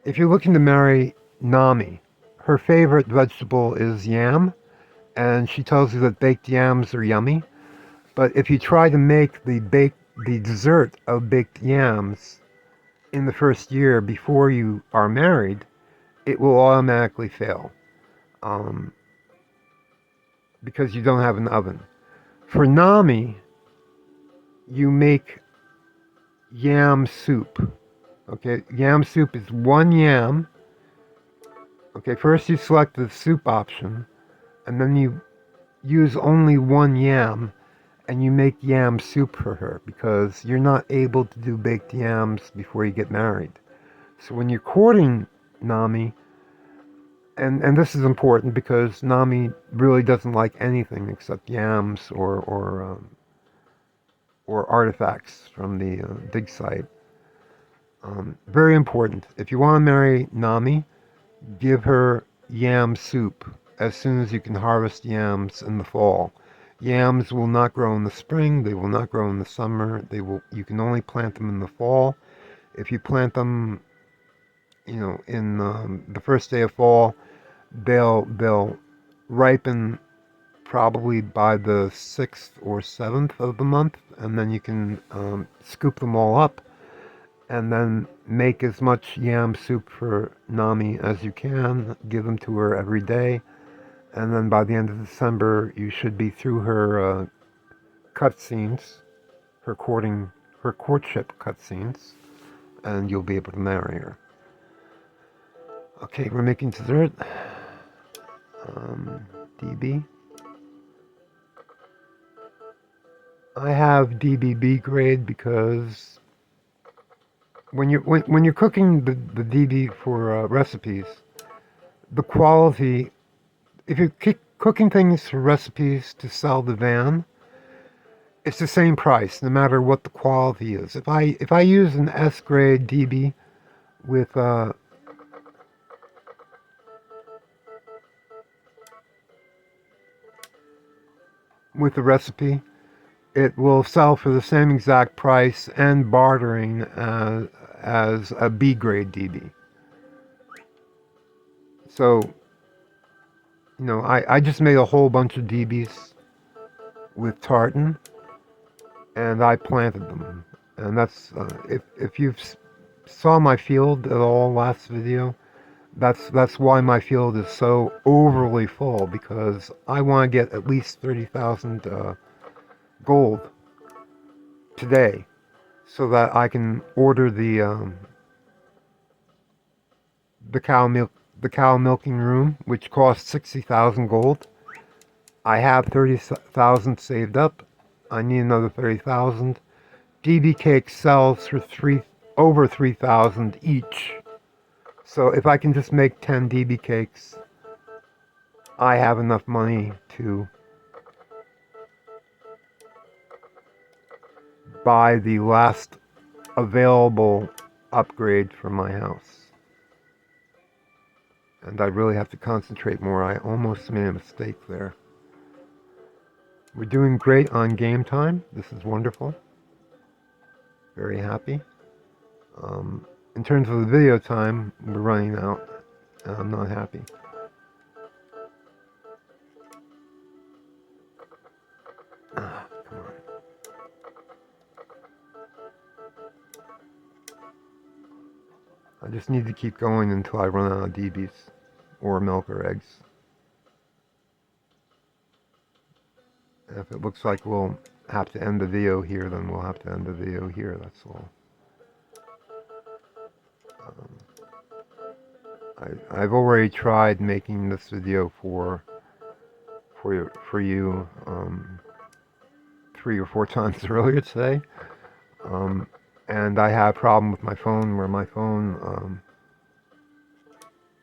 If you're looking to marry Nami, her favorite vegetable is yam, and she tells you that baked yams are yummy. But if you try to make the dessert of baked yams in the first year before you are married, it will automatically fail, because you don't have an oven. For Nami, you make yam soup. Okay, yam soup is 1 yam. Okay, first you select the soup option, and then you use only 1 yam, and you make yam soup for her, because you're not able to do baked yams before you get married. So when you're courting Nami, and this is important because Nami really doesn't like anything except yams or artifacts from the dig site. Very important. If you want to marry Nami, give her yam soup as soon as you can harvest yams in the fall. Yams will not grow in the spring. They will not grow in the summer. You can only plant them in the fall. If you plant them, in the first day of fall, they'll ripen probably by the 6th or 7th of the month, and then you can scoop them all up and then make as much yam soup for Nami as you can. Give them to her every day, and then by the end of December, you should be through her cutscenes, her courtship cutscenes, and you'll be able to marry her. Okay, we're making dessert. DB. I have DBB grade because when you're cooking the DB for recipes, the quality. If you're cooking things for recipes to sell the van, it's the same price no matter what the quality is. If I use an S grade DB with the recipe, it will sell for the same exact price and bartering as a B grade DB. So, I just made a whole bunch of DBs with tartan, and I planted them. And that's if you saw my field at all last video, that's why my field is so overly full, because I want to get at least 30,000 gold today, so that I can order the cow milking room, which costs 60,000 gold. I have 30,000 saved up. I need another 30,000. Dhibe Cake sells for over 3,000 each. So if I can just make 10 Dhibe cakes, I have enough money to buy the last available upgrade for my house. And I really have to concentrate more. I almost made a mistake there. We're doing great on game time. This is wonderful. Very happy. In terms of the video time, we're running out, and I'm not happy. Come on. I just need to keep going until I run out of DBs or milk or eggs. If it looks like we'll have to end the video here, then we'll have to end the video here, that's all. I've already tried making this video for you 3 or 4 times earlier today, and I had a problem with my phone where my phone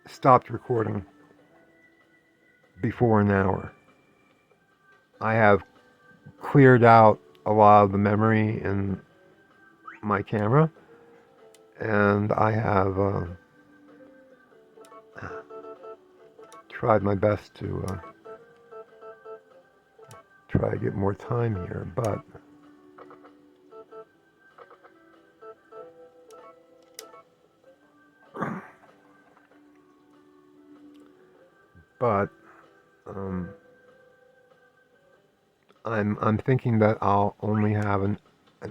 stopped recording before an hour. I have cleared out a lot of the memory in my camera, and I have tried my best to try to get more time here, but I'm thinking that I'll only have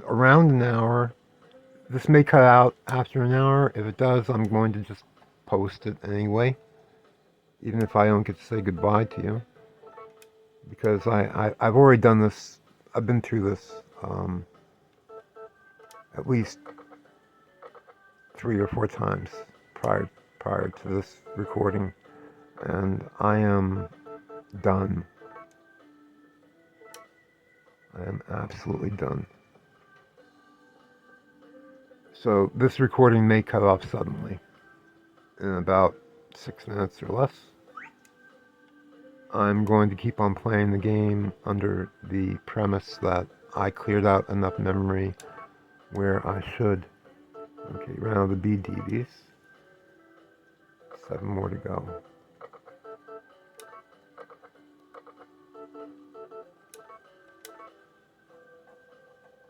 around an hour. This may cut out after an hour. If it does, I'm going to just post it anyway, even if I don't get to say goodbye to you, because I've already done this. I've been through this at least 3 or 4 times prior to this recording, and I am done. I am absolutely done. So this recording may cut off suddenly in about 6 minutes or less. I'm going to keep on playing the game under the premise that I cleared out enough memory where I should. Okay, ran out of the BDBs. 7 more to go.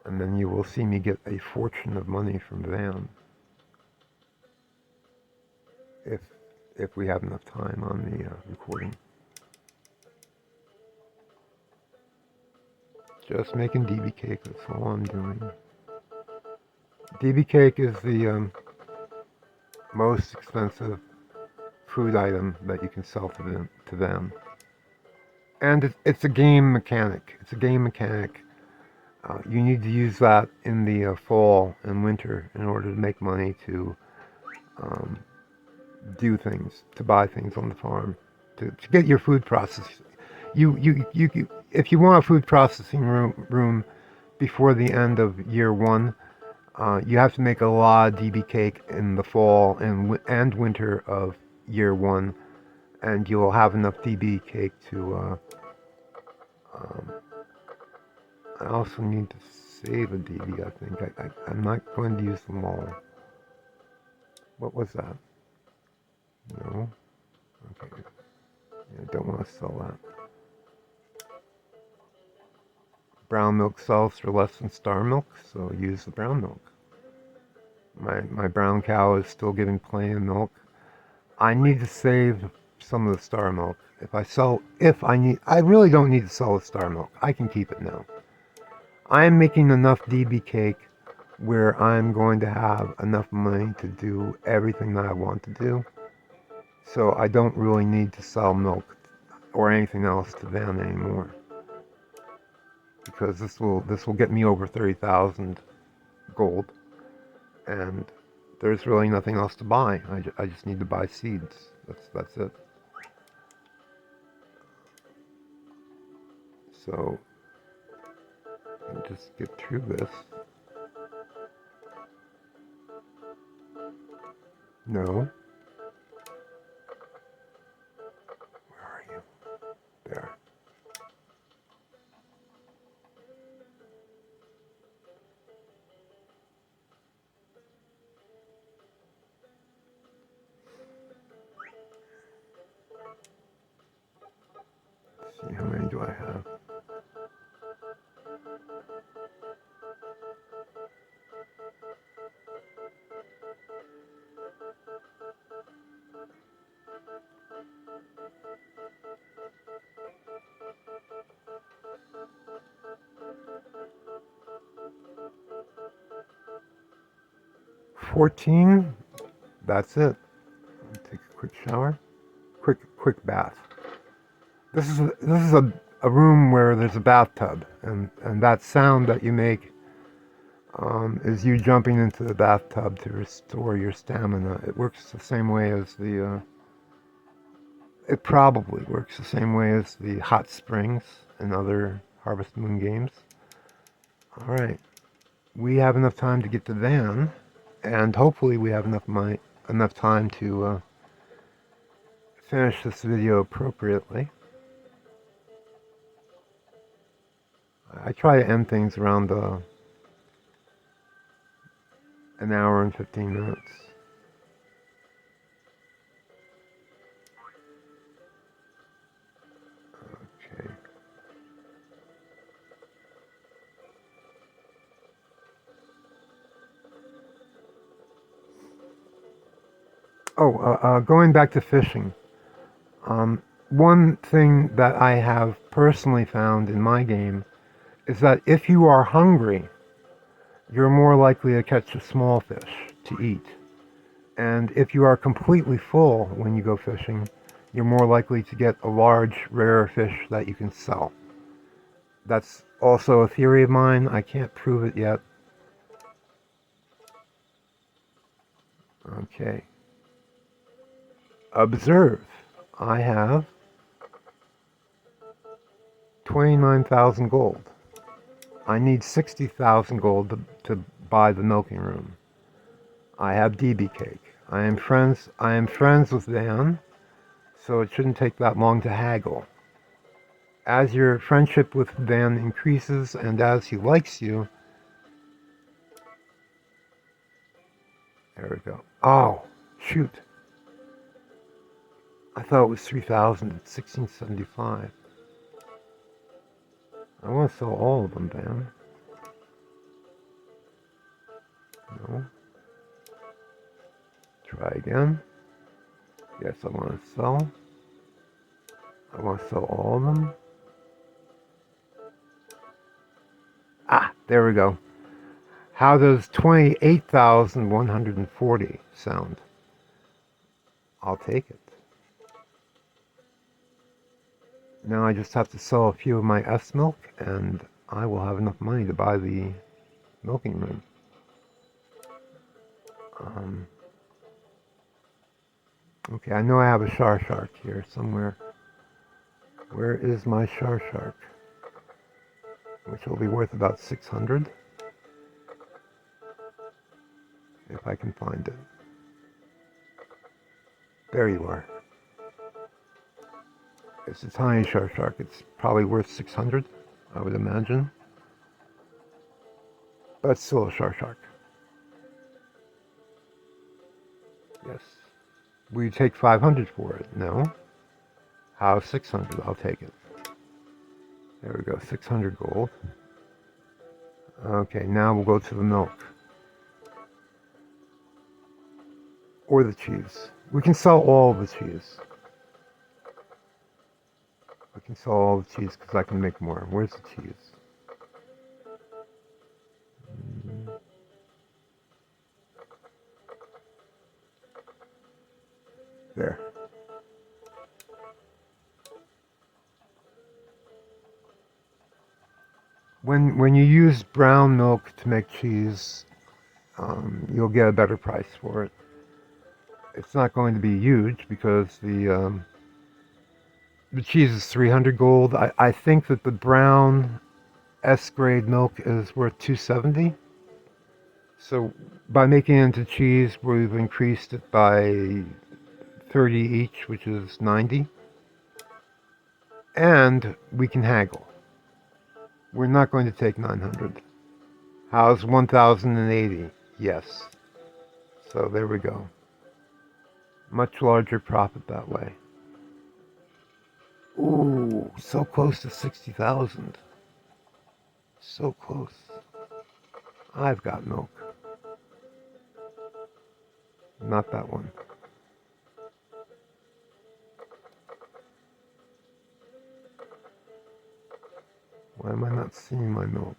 and then you will see me get a fortune of money from Van if we have enough time on the recording. Just making Dhibe Cake, that's all I'm doing. Dhibe Cake is the most expensive food item that you can sell to them. And it's a game mechanic. It's a game mechanic. You need to use that in the fall and winter in order to make money to do things, to buy things on the farm, to get your food processed. If you want a food processing room before the end of year one, you have to make a lot of Dhibe Cake in the fall and winter of year one, and you'll have enough Dhibe Cake to. I also need to save a Dhibe. I think I'm not going to use them all. What was that? No. Okay. Yeah, I don't want to sell that. Brown milk sells for less than star milk, so use the brown milk. My brown cow is still giving plenty of milk. I need to save some of the star milk. I really don't need to sell the star milk. I can keep it now. I am making enough Dhibe Cake where I'm going to have enough money to do everything that I want to do. So I don't really need to sell milk or anything else to Van anymore. Because this will get me over 30,000 gold. And there's really nothing else to buy. I just need to buy seeds. That's it. So just get through this. No. Where are you? There. Let's see, how many do I have? $14. That's it. Take a quick shower. Quick bath. This is a room where there's a bathtub, and that sound that you make is you jumping into the bathtub to restore your stamina. It works the same way as it probably works the same way as the hot springs and other Harvest Moon games. All right, we have enough time to get to Van, and hopefully we have enough time to finish this video appropriately. I try to end things around an hour and 15 minutes. Okay. Going back to fishing. One thing that I have personally found in my game is that if you are hungry, you're more likely to catch a small fish to eat. And if you are completely full when you go fishing, you're more likely to get a large, rare fish that you can sell. That's also a theory of mine. I can't prove it yet. Okay. Observe. I have 29,000 gold. I need 60,000 gold to buy the milking room. I have Dhibe Cake. I am friends with Van, so it shouldn't take that long to haggle. As your friendship with Van increases and as he likes you, there we go. Oh, shoot. I thought it was 3,000 at 1675. I want to sell all of them, Van. No. Try again. Yes, I want to sell. I want to sell all of them. Ah, there we go. How does 28,140 sound? I'll take it. Now I just have to sell a few of my S milk, and I will have enough money to buy the milking room. Okay, I know I have a Sharshark here somewhere. Where is my Sharshark? Which will be worth about 600 if I can find it. There you are. It's a Tiny Sharshark. It's probably worth 600, I would imagine. But it's still a Sharshark. Yes. Will you take 500 for it? No. How 600? I'll take it. There we go, 600 gold. Okay, now we'll go to the milk. Or the cheese. We can sell all the cheese. We can sell all the cheese because I can make more. Where's the cheese? There. When you use brown milk to make cheese, you'll get a better price for it. It's not going to be huge because the cheese is 300 gold. I think that the brown S grade milk is worth 270. So by making it into cheese, we've increased it by 30 each, which is 90. And we can haggle. We're not going to take 900. How's 1080? Yes. So there we go. Much larger profit that way. Ooh, so close to 60,000. So close. I've got milk. Not that one. Why am I not seeing my milk?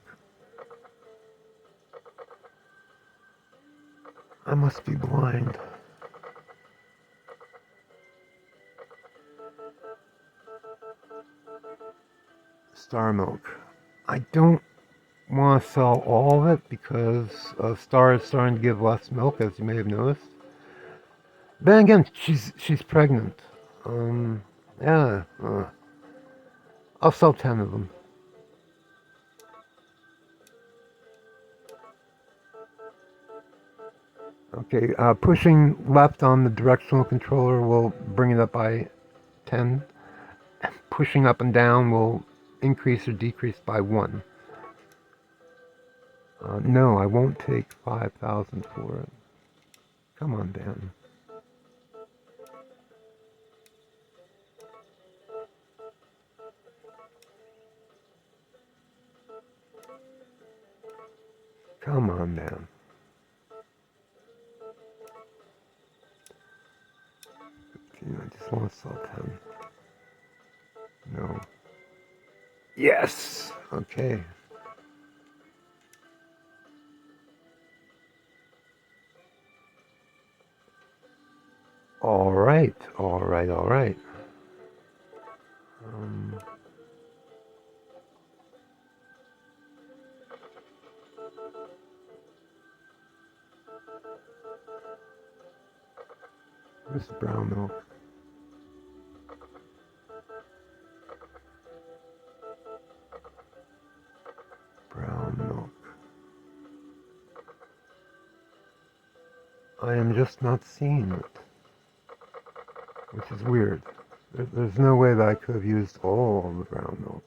I must be blind. Star milk. I don't want to sell all of it because Star is starting to give less milk, as you may have noticed. Then again, she's pregnant. Yeah. I'll sell 10 of them. Okay, pushing left on the directional controller will bring it up by 10. Pushing up and down will increase or decrease by 1. No, I won't take 5,000 for it. Come on, Dan. Come on, Dan. I just want to sell 10. No. Yes! Okay. Alright. Where's the brown milk? Brown milk. I am just not seeing it. Which is weird. There's no way that I could have used all of the brown milk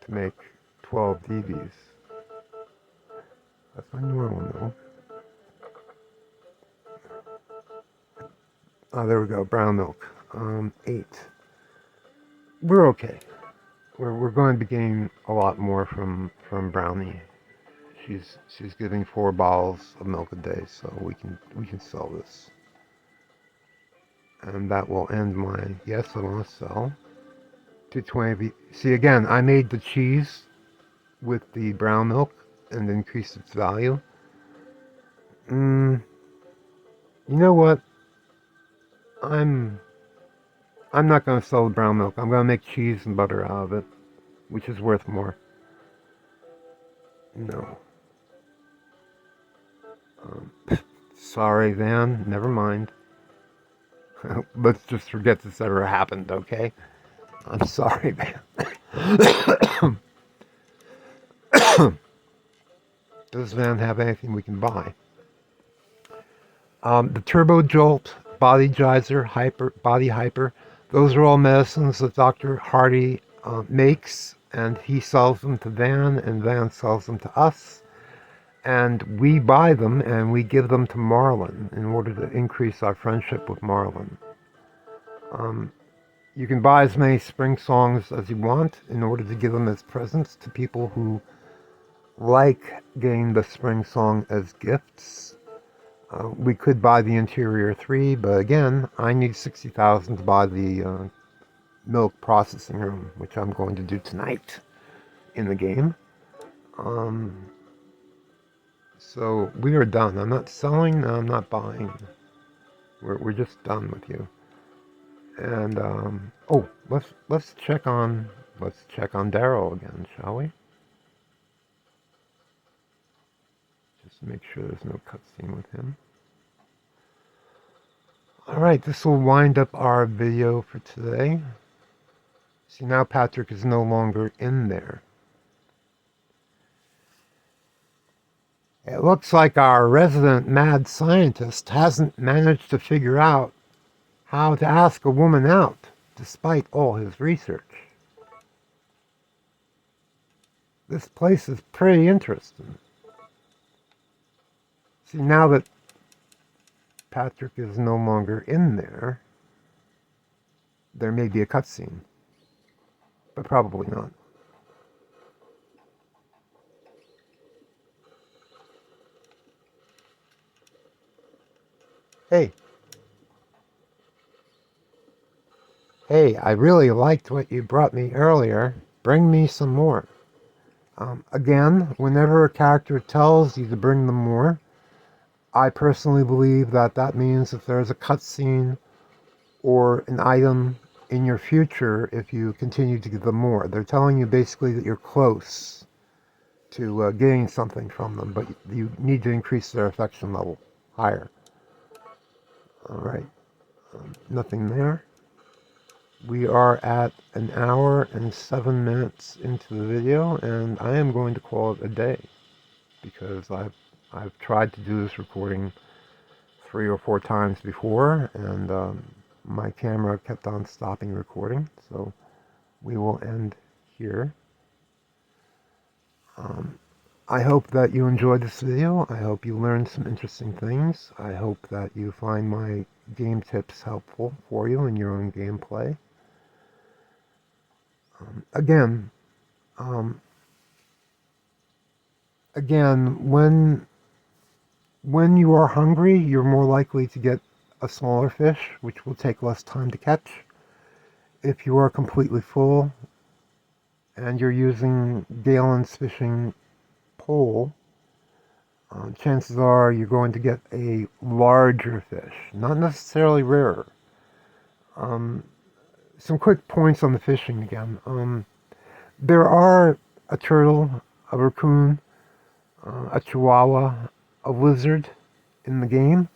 to make 12 DBs. That's my normal milk. Oh, there we go, brown milk. 8. We're okay. We're going to be getting a lot more from Brownie. she's giving 4 bottles of milk a day, so we can sell this. And that will end my, yes, I want to sell 220. See, again, I made the cheese with the brown milk and increased its value. You know what? I'm not going to sell the brown milk. I'm going to make cheese and butter out of it, which is worth more. No. Sorry, Van. Never mind. Let's just forget this ever happened, okay? I'm sorry, Van. Does Van have anything we can buy? The Turbo Jolt, Body Geyser, Body Hyper, those are all medicines that Dr. Hardy makes, and he sells them to Van, and Van sells them to us. And we buy them and we give them to Marlon in order to increase our friendship with Marlon. You can buy as many spring songs as you want in order to give them as presents to people who like getting the spring song as gifts. We could buy the Interior 3, but again, I need $60,000 to buy the milk processing room, which I'm going to do tonight in the game. So we are done. I'm not selling, I'm not buying. We're just done with you. And let's check on Daryl again, shall we? Just make sure there's no cutscene with him. Alright, this will wind up our video for today. See, now Patrick is no longer in there. It looks like our resident mad scientist hasn't managed to figure out how to ask a woman out, despite all his research. This place is pretty interesting. See, now that Patrick is no longer in there, there may be a cutscene, but probably not. Hey, I really liked what you brought me earlier. Bring me some more. Again, whenever a character tells you to bring them more, I personally believe that means if there's a cutscene or an item in your future, if you continue to give them more. They're telling you basically that you're close to getting something from them, but you need to increase their affection level higher. Alright, nothing there. We are at 1 hour and 7 minutes into the video, and I am going to call it a day, because I've tried to do this recording 3 or 4 times before, and my camera kept on stopping recording, so we will end here. I hope that you enjoyed this video. I hope you learned some interesting things. I hope that you find my game tips helpful for you in your own gameplay. Again, when you are hungry, you're more likely to get a smaller fish, which will take less time to catch. If you are completely full and you're using Galen's fishing pole, chances are you're going to get a larger fish, not necessarily rarer. Some quick points on the fishing again. There are a turtle, a raccoon, a chihuahua, a lizard in the game,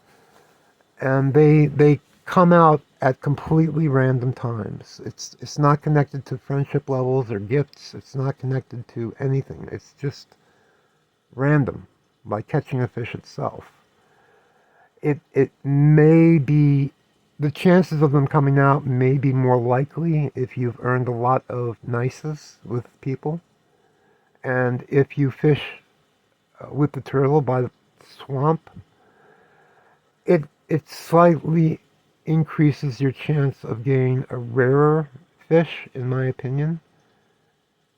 and they come out at completely random times. It's not connected to friendship levels or gifts. It's not connected to anything. It's just random, like catching a fish itself. It may be, the chances of them coming out may be more likely if you've earned a lot of nices with people, and if you fish with the turtle by the swamp, it slightly increases your chance of getting a rarer fish, in my opinion.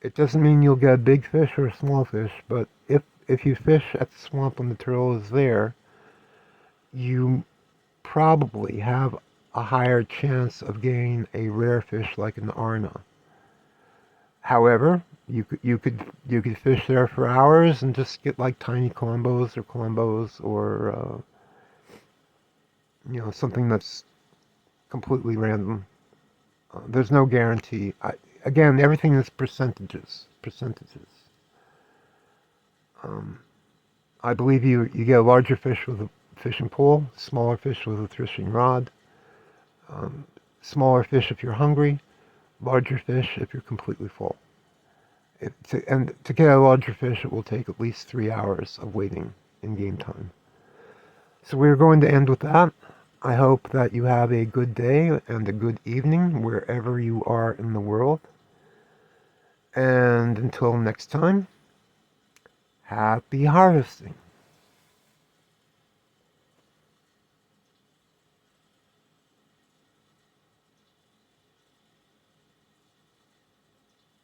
It doesn't mean you'll get a big fish or a small fish, but if you fish at the swamp when the turtle is there, you probably have a higher chance of getting a rare fish like an arna. However, you could fish there for hours and just get like tiny Colombos or something that's completely random. There's no guarantee. Again, everything is percentages. Percentages. Um, I believe you get a larger fish with a fishing pole, smaller fish with a fishing rod, um, smaller fish if you're hungry, larger fish if you're completely full. And to get a larger fish, it will take at least 3 hours of waiting in game time. So we're going to end with that. I hope that you have a good day and a good evening wherever you are in the world. And until next time, happy harvesting.